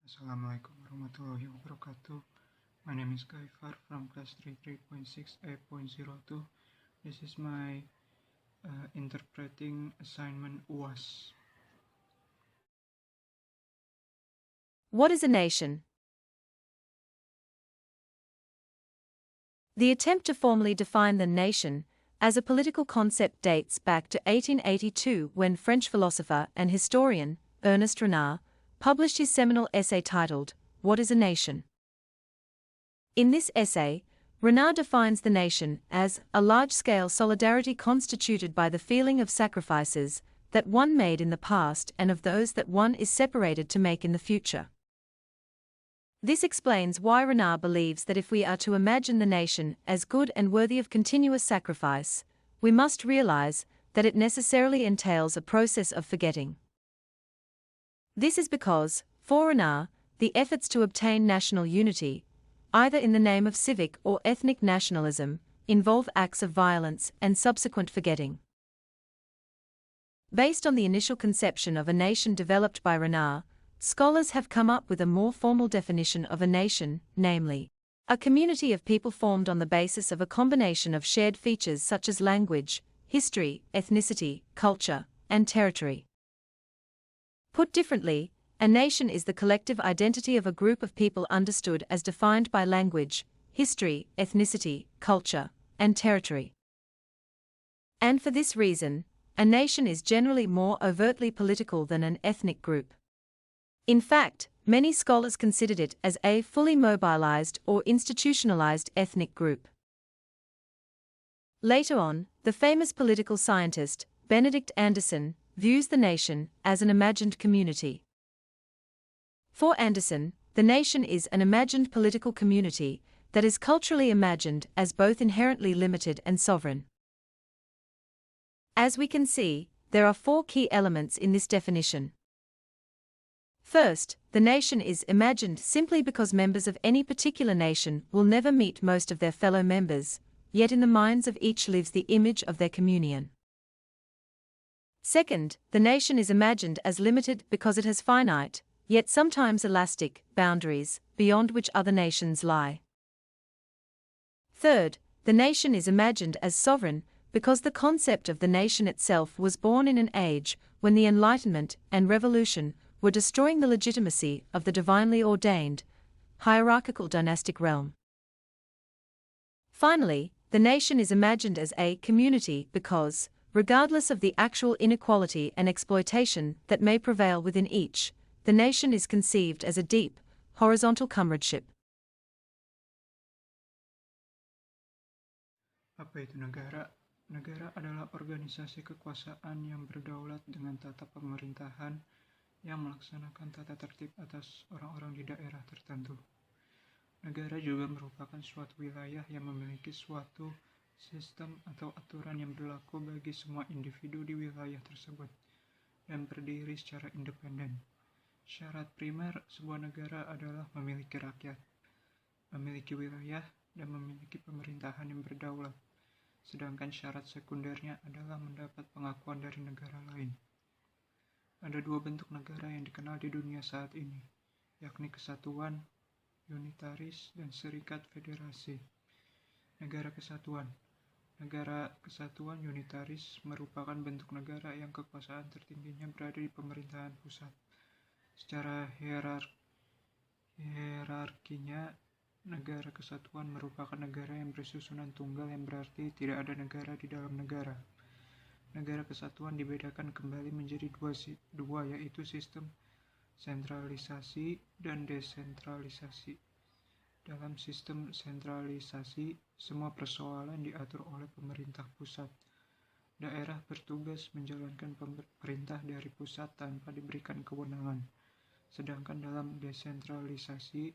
Assalamualaikum warahmatullahi wabarakatuh. My name is Kaifar from class 3.6A.02. This is my interpreting assignment UAS. What is a nation? The attempt to formally define the nation as a political concept dates back to 1882 when French philosopher and historian Ernest Renard published his seminal essay titled, What is a Nation? In this essay, Renard defines the nation as a large-scale solidarity constituted by the feeling of sacrifices that one made in the past and of those that one is separated to make in the future. This explains why Renard believes that if we are to imagine the nation as good and worthy of continuous sacrifice, we must realize that it necessarily entails a process of forgetting. This is because, for Renard, the efforts to obtain national unity, either in the name of civic or ethnic nationalism, involve acts of violence and subsequent forgetting. Based on the initial conception of a nation developed by Renard, scholars have come up with a more formal definition of a nation, namely, a community of people formed on the basis of a combination of shared features such as language, history, ethnicity, culture, and territory. Put differently, a nation is the collective identity of a group of people understood as defined by language, history, ethnicity, culture, and territory. And for this reason, a nation is generally more overtly political than an ethnic group. In fact, many scholars considered it as a fully mobilized or institutionalized ethnic group. Later on, the famous political scientist, Benedict Anderson, views the nation as an imagined community. For Anderson, the nation is an imagined political community that is culturally imagined as both inherently limited and sovereign. As we can see, there are four key elements in this definition. First, the nation is imagined simply because members of any particular nation will never meet most of their fellow members, yet in the minds of each lives the image of their communion. Second, the nation is imagined as limited because it has finite, yet sometimes elastic, boundaries, beyond which other nations lie. Third, the nation is imagined as sovereign because the concept of the nation itself was born in an age when the Enlightenment and Revolution were destroying the legitimacy of the divinely ordained, hierarchical dynastic realm. Finally, the nation is imagined as a community because, regardless of the actual inequality and exploitation that may prevail within each, the nation is conceived as a deep, horizontal comradeship. Apa itu negara? Negara adalah organisasi kekuasaan yang berdaulat dengan tata pemerintahan yang melaksanakan tata tertib atas orang-orang di daerah tertentu. Negara juga merupakan suatu wilayah yang memiliki suatu sistem atau aturan yang berlaku bagi semua individu di wilayah tersebut dan berdiri secara independen. Syarat primer sebuah negara adalah memiliki rakyat, memiliki wilayah, dan memiliki pemerintahan yang berdaulat, sedangkan syarat sekundernya adalah mendapat pengakuan dari negara lain. Ada dua bentuk negara yang dikenal di dunia saat ini, yakni kesatuan, unitaris, dan serikat federasi. Negara kesatuan unitaris merupakan bentuk negara yang kekuasaan tertingginya berada di pemerintahan pusat. Secara hierarkinya, negara kesatuan merupakan negara yang bersusunan tunggal yang berarti tidak ada negara di dalam negara. Negara kesatuan dibedakan kembali menjadi dua yaitu sistem sentralisasi dan desentralisasi. Dalam sistem sentralisasi, semua persoalan diatur oleh pemerintah pusat. Daerah bertugas menjalankan perintah dari pusat tanpa diberikan kewenangan. Sedangkan dalam desentralisasi,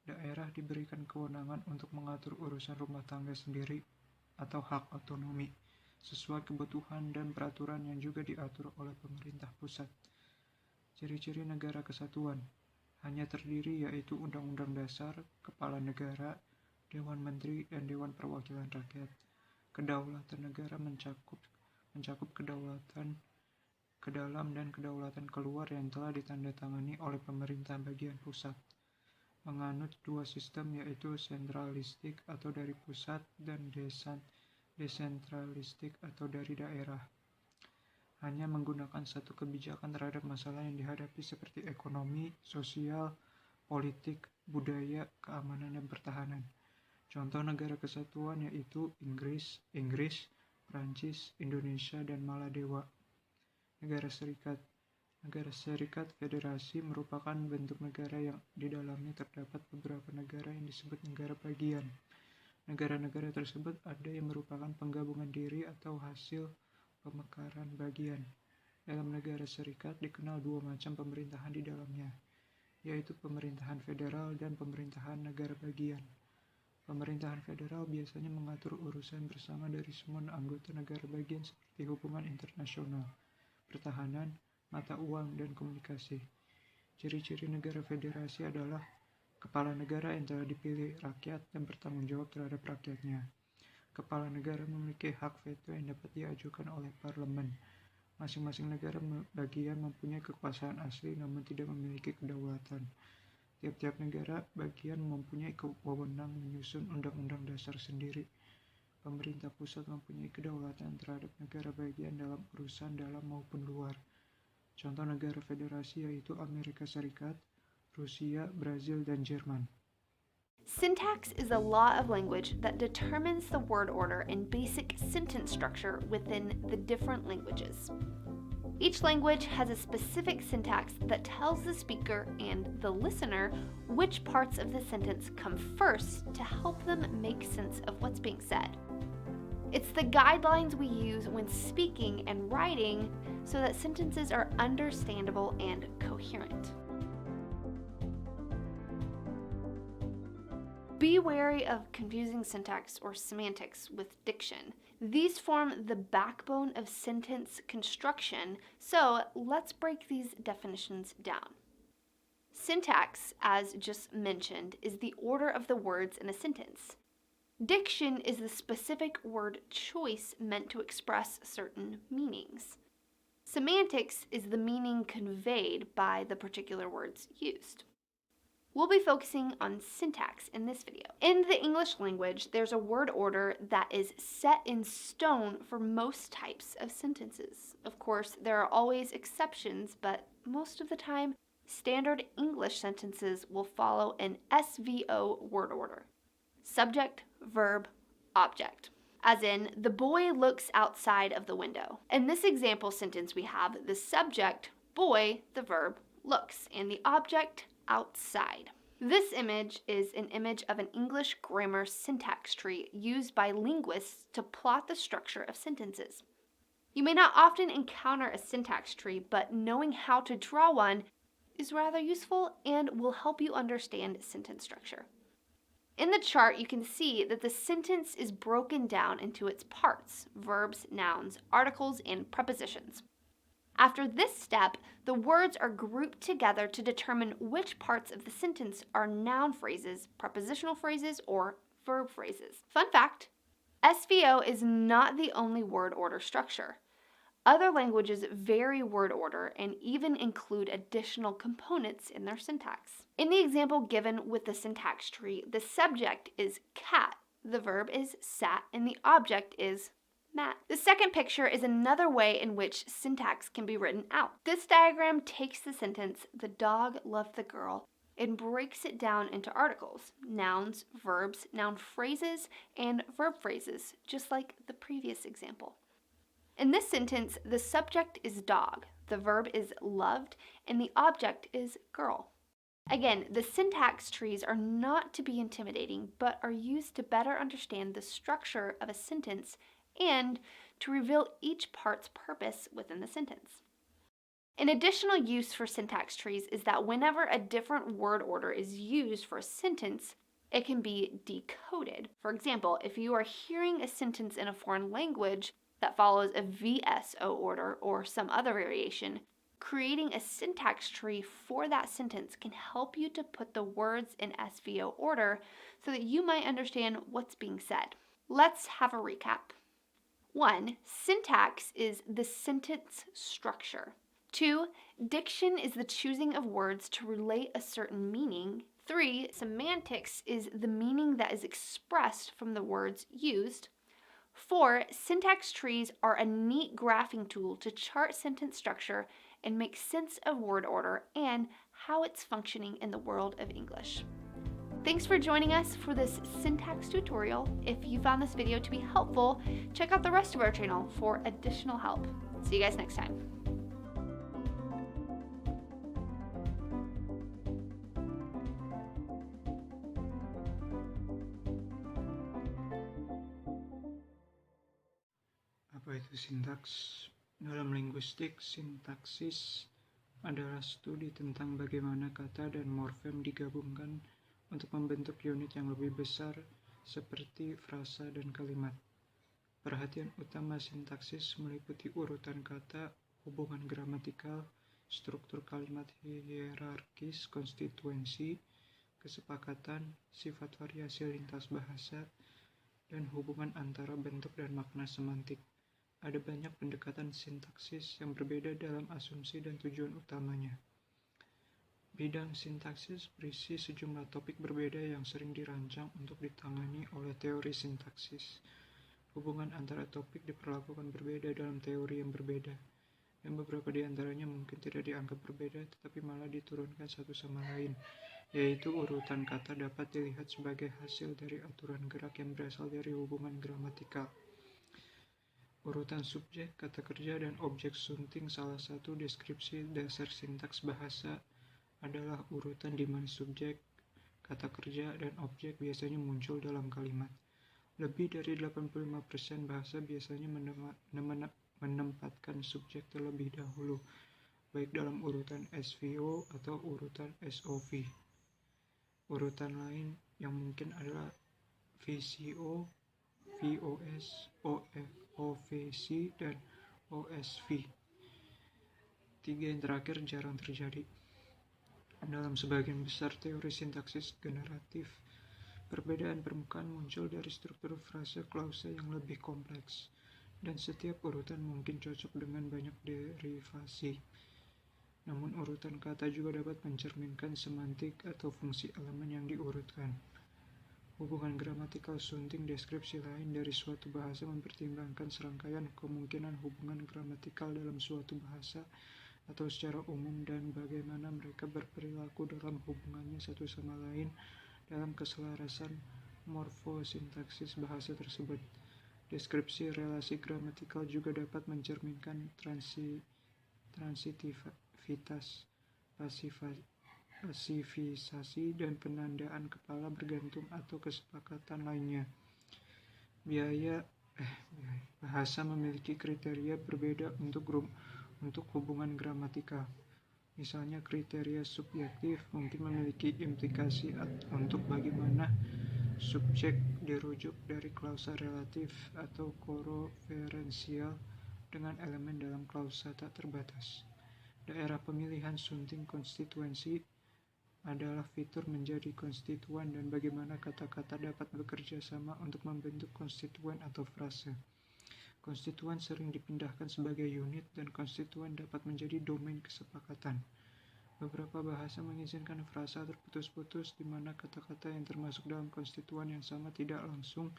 daerah diberikan kewenangan untuk mengatur urusan rumah tangga sendiri atau hak otonomi, sesuai kebutuhan dan peraturan yang juga diatur oleh pemerintah pusat. Ciri-ciri negara kesatuan hanya terdiri yaitu Undang-Undang Dasar, Kepala Negara, Dewan Menteri, dan Dewan Perwakilan Rakyat. Kedaulatan negara mencakup kedaulatan ke dalam dan kedaulatan keluar yang telah ditandatangani oleh pemerintah bagian pusat. Menganut dua sistem yaitu sentralistik atau dari pusat dan desentralistik atau dari daerah. Hanya menggunakan satu kebijakan terhadap masalah yang dihadapi seperti ekonomi, sosial, politik, budaya, keamanan, dan pertahanan. Contoh negara kesatuan yaitu Inggris, Prancis, Indonesia, dan Maladewa. Negara Serikat Federasi merupakan bentuk negara yang di dalamnya terdapat beberapa negara yang disebut negara bagian. Negara-negara tersebut ada yang merupakan penggabungan diri atau hasil pemekaran bagian. Dalam negara serikat dikenal dua macam pemerintahan di dalamnya, yaitu pemerintahan federal dan pemerintahan negara bagian. Pemerintahan federal biasanya mengatur urusan bersama dari semua anggota negara bagian seperti hubungan internasional, pertahanan, mata uang, dan komunikasi. Ciri-ciri negara federasi adalah kepala negara yang telah dipilih rakyat dan bertanggung jawab terhadap rakyatnya. Kepala negara memiliki hak veto yang dapat diajukan oleh parlemen. Masing-masing negara bagian mempunyai kekuasaan asli namun tidak memiliki kedaulatan. Tiap-tiap negara bagian mempunyai wewenang menyusun undang-undang dasar sendiri. Pemerintah pusat mempunyai kedaulatan terhadap negara bagian dalam urusan dalam maupun luar. Contoh negara federasi yaitu Amerika Serikat, Rusia, Brazil, dan Jerman. Syntax is a law of language that determines the word order and basic sentence structure within the different languages. Each language has a specific syntax that tells the speaker and the listener which parts of the sentence come first to help them make sense of what's being said. It's the guidelines we use when speaking and writing so that sentences are understandable and coherent. Be wary of confusing syntax or semantics with diction. These form the backbone of sentence construction, so let's break these definitions down. Syntax, as just mentioned, is the order of the words in a sentence. Diction is the specific word choice meant to express certain meanings. Semantics is the meaning conveyed by the particular words used. We'll be focusing on syntax in this video. In the English language, there's a word order that is set in stone for most types of sentences. Of course, there are always exceptions, but most of the time, standard English sentences will follow an SVO word order. Subject, verb, object. As in, the boy looks outside of the window. In this example sentence, we have the subject, boy, the verb, looks, and the object, outside. This image is an image of an English grammar syntax tree used by linguists to plot the structure of sentences. You may not often encounter a syntax tree, but knowing how to draw one is rather useful and will help you understand sentence structure. In the chart, you can see that the sentence is broken down into its parts: verbs, nouns, articles, and prepositions. After this step, the words are grouped together to determine which parts of the sentence are noun phrases, prepositional phrases, or verb phrases. Fun fact, SVO is not the only word order structure. Other languages vary word order and even include additional components in their syntax. In the example given with the syntax tree, the subject is cat, the verb is sat, and the object is Matt. The second picture is another way in which syntax can be written out. This diagram takes the sentence, "The dog loved the girl," and breaks it down into articles, nouns, verbs, noun phrases, and verb phrases, just like the previous example. In this sentence, the subject is dog, the verb is loved, and the object is girl. Again, the syntax trees are not to be intimidating, but are used to better understand the structure of a sentence and to reveal each part's purpose within the sentence. An additional use for syntax trees is that whenever a different word order is used for a sentence, it can be decoded. For example, if you are hearing a sentence in a foreign language that follows a VSO order or some other variation, creating a syntax tree for that sentence can help you to put the words in SVO order so that you might understand what's being said. Let's have a recap. 1. Syntax is the sentence structure. 2. Diction is the choosing of words to relate a certain meaning. 3. Semantics is the meaning that is expressed from the words used. 4. Syntax trees are a neat graphing tool to chart sentence structure and make sense of word order and how it's functioning in the world of English. Thanks for joining us for this syntax tutorial. If you found this video to be helpful, check out the rest of our channel for additional help. See you guys next time. Apa itu sintaks? Dalam linguistik, sintaksis adalah studi tentang bagaimana kata dan morfem digabungkan untuk membentuk unit yang lebih besar seperti frasa dan kalimat. Perhatian utama sintaksis meliputi urutan kata, hubungan gramatikal, struktur kalimat hierarkis, konstituensi, kesepakatan, sifat variasi lintas bahasa, dan hubungan antara bentuk dan makna semantik. Ada banyak pendekatan sintaksis yang berbeda dalam asumsi dan tujuan utamanya. Bidang sintaksis berisi sejumlah topik berbeda yang sering dirancang untuk ditangani oleh teori sintaksis. Hubungan antara topik diperlakukan berbeda dalam teori yang berbeda, dan beberapa di antaranya mungkin tidak dianggap berbeda tetapi malah diturunkan satu sama lain, yaitu urutan kata dapat dilihat sebagai hasil dari aturan gerak yang berasal dari hubungan gramatikal. Urutan subjek, kata kerja, dan objek sunting salah satu deskripsi dasar sintaks bahasa adalah urutan di mana subjek, kata kerja, dan objek biasanya muncul dalam kalimat. Lebih dari 85% bahasa biasanya menempatkan subjek terlebih dahulu, baik dalam urutan SVO atau urutan SOV. Urutan lain yang mungkin adalah VCO, VOS, OVC, dan OSV. Tiga yang terakhir jarang terjadi. Dalam sebagian besar teori sintaksis generatif, perbedaan permukaan muncul dari struktur frasa klausa yang lebih kompleks, dan setiap urutan mungkin cocok dengan banyak derivasi. Namun urutan kata juga dapat mencerminkan semantik atau fungsi elemen yang diurutkan. Hubungan gramatikal sunting deskripsi lain dari suatu bahasa mempertimbangkan serangkaian kemungkinan hubungan gramatikal dalam suatu bahasa atau secara umum dan bagaimana mereka berperilaku dalam hubungannya satu sama lain dalam keselarasan morfosintaksis bahasa tersebut. Deskripsi relasi gramatikal juga dapat mencerminkan transitivitas, pasifisasi, dan penandaan kepala bergantung atau kesepakatan lainnya. Bahasa memiliki kriteria berbeda untuk hubungan gramatikal. Misalnya kriteria subjektif mungkin memiliki implikasi untuk bagaimana subjek dirujuk dari klausa relatif atau koreferensial dengan elemen dalam klausa tak terbatas. Daerah pemilihan sunting konstituensi adalah fitur menjadi konstituen dan bagaimana kata-kata dapat bekerja sama untuk membentuk konstituen atau frase. Konstituen sering dipindahkan sebagai unit dan konstituen dapat menjadi domain kesepakatan. Beberapa bahasa mengizinkan frasa terputus-putus di mana kata-kata yang termasuk dalam konstituen yang sama tidak langsung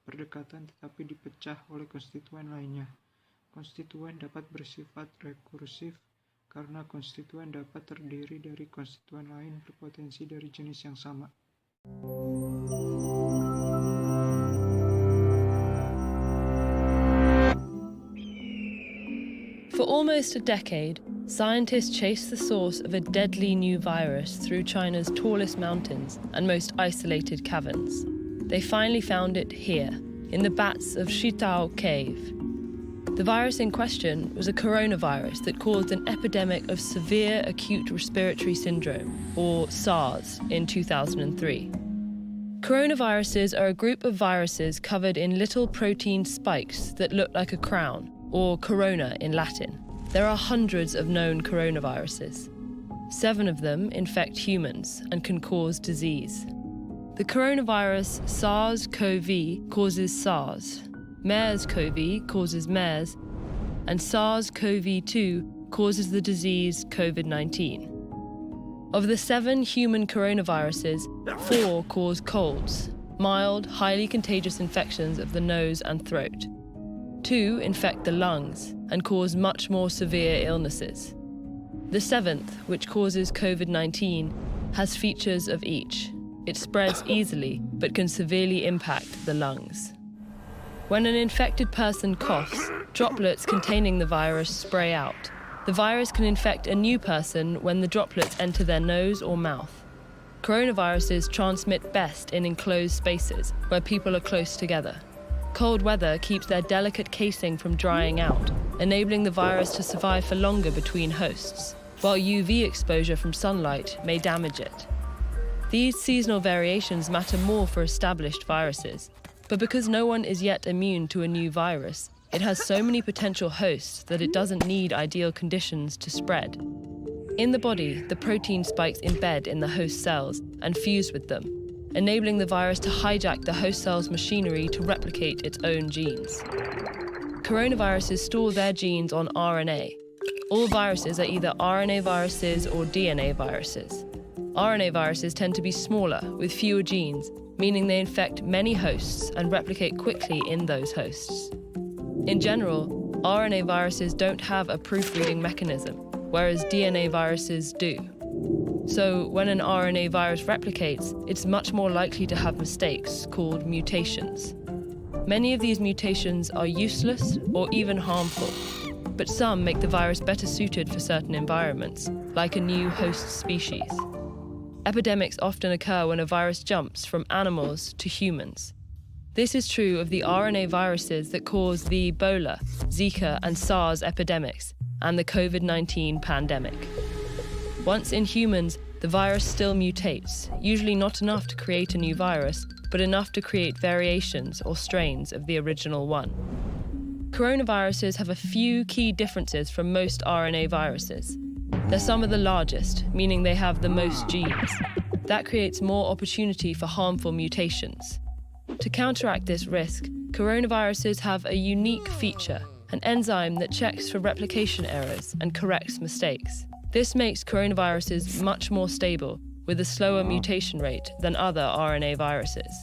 berdekatan tetapi dipecah oleh konstituen lainnya. Konstituen dapat bersifat rekursif karena konstituen dapat terdiri dari konstituen lain berpotensi dari jenis yang sama. For almost a decade, scientists chased the source of a deadly new virus through China's tallest mountains and most isolated caverns. They finally found it here, in the bats of Shitao Cave. The virus in question was a coronavirus that caused an epidemic of severe acute respiratory syndrome, or SARS, in 2003. Coronaviruses are a group of viruses covered in little protein spikes that look like a crown, or corona in Latin. There are hundreds of known coronaviruses. 7 of them infect humans and can cause disease. The coronavirus SARS-CoV causes SARS. MERS-CoV causes MERS, and SARS-CoV-2 causes the disease COVID-19. Of the 7 human coronaviruses, 4 cause colds, mild, highly contagious infections of the nose and throat. 2 infect the lungs and cause much more severe illnesses. The 7th, which causes COVID-19, has features of each. It spreads easily, but can severely impact the lungs. When an infected person coughs, droplets containing the virus spray out. The virus can infect a new person when the droplets enter their nose or mouth. Coronaviruses transmit best in enclosed spaces, where people are close together. Cold weather keeps their delicate casing from drying out, enabling the virus to survive for longer between hosts, while UV exposure from sunlight may damage it. These seasonal variations matter more for established viruses, but because no one is yet immune to a new virus, it has so many potential hosts that it doesn't need ideal conditions to spread. In the body, the protein spikes embed in the host cells and fuse with them, enabling the virus to hijack the host cell's machinery to replicate its own genes. Coronaviruses store their genes on RNA. All viruses are either RNA viruses or DNA viruses. RNA viruses tend to be smaller, with fewer genes, meaning they infect many hosts and replicate quickly in those hosts. In general, RNA viruses don't have a proofreading mechanism, whereas DNA viruses do. So when an RNA virus replicates, it's much more likely to have mistakes, called mutations. Many of these mutations are useless or even harmful, but some make the virus better suited for certain environments, like a new host species. Epidemics often occur when a virus jumps from animals to humans. This is true of the RNA viruses that cause the Ebola, Zika, and SARS epidemics, and the COVID-19 pandemic. Once in humans, the virus still mutates, usually not enough to create a new virus, but enough to create variations or strains of the original one. Coronaviruses have a few key differences from most RNA viruses. They're some of the largest, meaning they have the most genes. That creates more opportunity for harmful mutations. To counteract this risk, coronaviruses have a unique feature, an enzyme that checks for replication errors and corrects mistakes. This makes coronaviruses much more stable, with a slower mutation rate than other RNA viruses.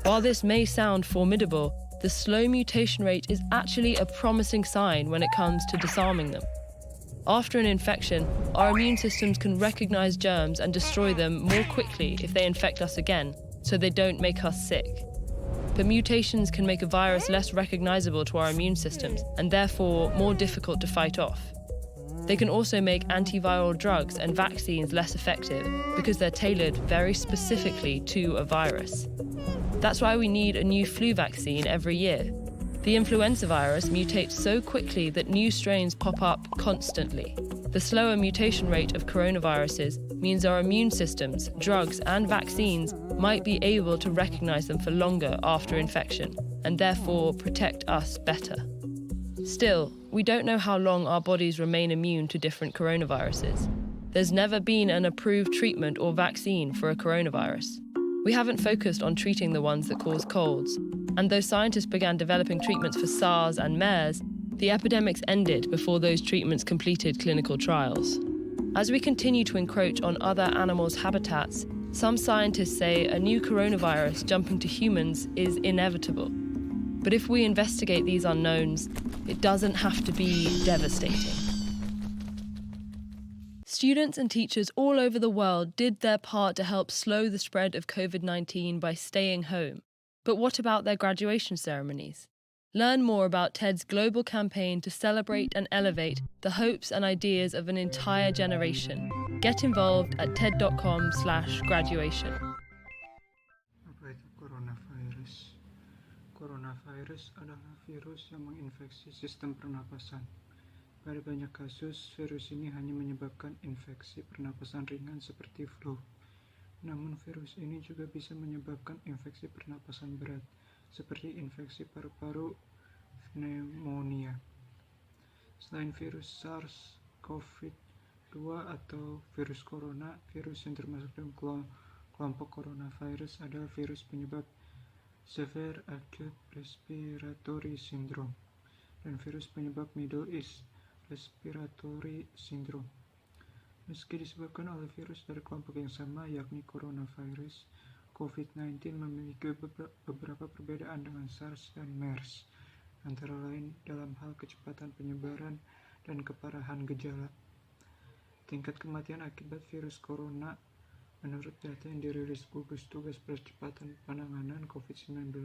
While this may sound formidable, the slow mutation rate is actually a promising sign when it comes to disarming them. After an infection, our immune systems can recognize germs and destroy them more quickly if they infect us again, so they don't make us sick. But mutations can make a virus less recognizable to our immune systems and therefore more difficult to fight off. They can also make antiviral drugs and vaccines less effective because they're tailored very specifically to a virus. That's why we need a new flu vaccine every year. The influenza virus mutates so quickly that new strains pop up constantly. The slower mutation rate of coronaviruses means our immune systems, drugs, and vaccines might be able to recognize them for longer after infection, and therefore protect us better. Still, we don't know how long our bodies remain immune to different coronaviruses. There's never been an approved treatment or vaccine for a coronavirus. We haven't focused on treating the ones that cause colds, and though scientists began developing treatments for SARS and MERS, the epidemics ended before those treatments completed clinical trials. As we continue to encroach on other animals' habitats, some scientists say a new coronavirus jumping to humans is inevitable. But if we investigate these unknowns, it doesn't have to be devastating. Students and teachers all over the world did their part to help slow the spread of COVID-19 by staying home. But what about their graduation ceremonies? Learn more about TED's global campaign to celebrate and elevate the hopes and ideas of an entire generation. Get involved at ted.com/graduation. Apa itu coronavirus? Coronavirus adalah virus yang menginfeksi sistem pernapasan. Pada banyak kasus, virus ini hanya menyebabkan infeksi pernapasan ringan seperti flu. Namun virus ini juga bisa menyebabkan infeksi pernapasan berat, seperti infeksi paru-paru, pneumonia. Selain virus SARS-CoV-2 atau virus corona, virus yang termasuk dalam kelompok coronavirus adalah virus penyebab Severe Acute Respiratory Syndrome, dan virus penyebab Middle East Respiratory Syndrome. Meski disebabkan oleh virus dari kelompok yang sama, yakni coronavirus, COVID-19 memiliki beberapa perbedaan dengan SARS dan MERS, antara lain dalam hal kecepatan penyebaran dan keparahan gejala. Tingkat kematian akibat virus corona menurut data yang dirilis gugus tugas percepatan penanganan COVID-19,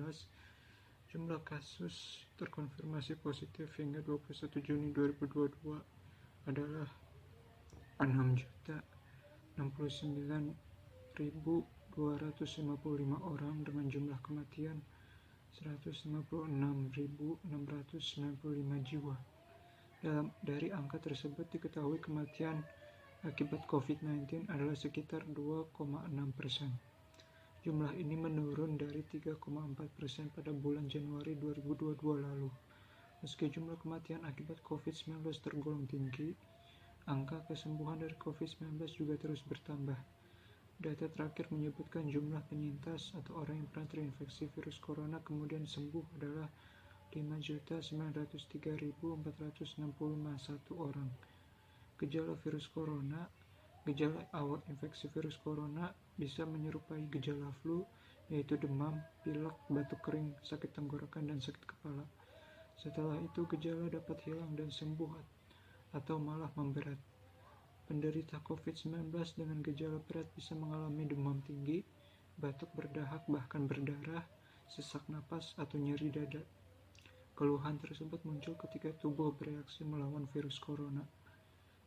jumlah kasus terkonfirmasi positif hingga 21 Juni 2022 adalah 6.069.255 orang dengan jumlah kematian 156.695 jiwa. Dari angka tersebut diketahui kematian akibat COVID-19 adalah sekitar 2,6%. Jumlah ini menurun dari 3,4% pada bulan Januari 2022 lalu. Meski jumlah kematian akibat COVID-19 tergolong tinggi, angka kesembuhan dari COVID-19 juga terus bertambah. Data terakhir menyebutkan jumlah penyintas atau orang yang pernah terinfeksi virus corona kemudian sembuh adalah 5.903.461 orang. Gejala awal infeksi virus corona bisa menyerupai gejala flu, yaitu demam, pilek, batuk kering, sakit tenggorokan, dan sakit kepala. Setelah itu gejala dapat hilang dan sembuh atau malah memberat. Penderita COVID-19 dengan gejala berat bisa mengalami demam tinggi, batuk berdahak bahkan berdarah, sesak napas, atau nyeri dada. Keluhan tersebut muncul ketika tubuh bereaksi melawan virus corona.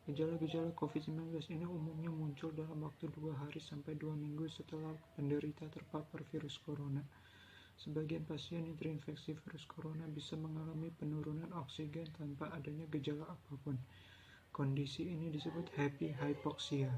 Gejala-gejala COVID-19 ini umumnya muncul dalam waktu 2 hari sampai 2 minggu setelah penderita terpapar virus corona. Sebagian pasien yang terinfeksi virus corona bisa mengalami penurunan oksigen tanpa adanya gejala apapun. Kondisi ini disebut happy hypoxia.